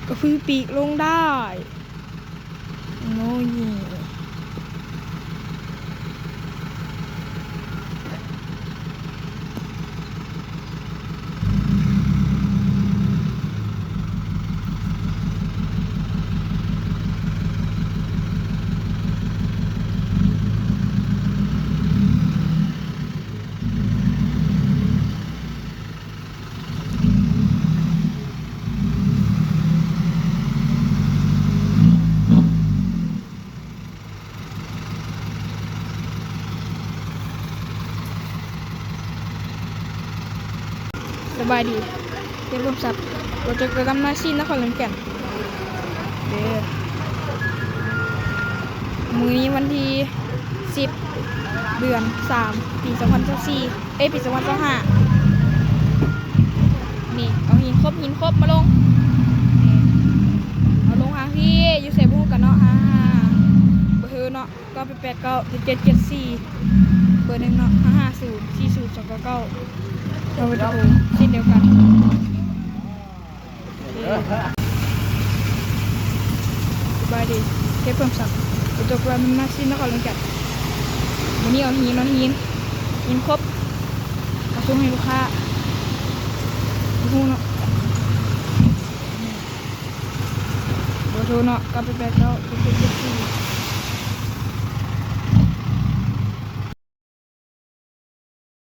ก็คือปีกลงได้โน้ยสบายดีเรียกรวมศัพท์เราจะกระทำหน้าที่นครขอนแก่นเด้อมื้อนี้วันที่10 เดือน 3 ปี 2024ปี 2025นี่เอาหินครบมาลงนี่เอาลงทางที่อยู่เซบูกันเนาะเบอร์เนาะ989 7774เบอร์1เนาะ550 40 299เราไปดูเช่นเดียวกันสบายดีเก็บความสับตัวตัวมันมาสิ้นนครขอนแก่นวันนี้เอาหินครบมาส่งให้ลูกค้าดูเนาะเบอร์โทรเนาะ989 7774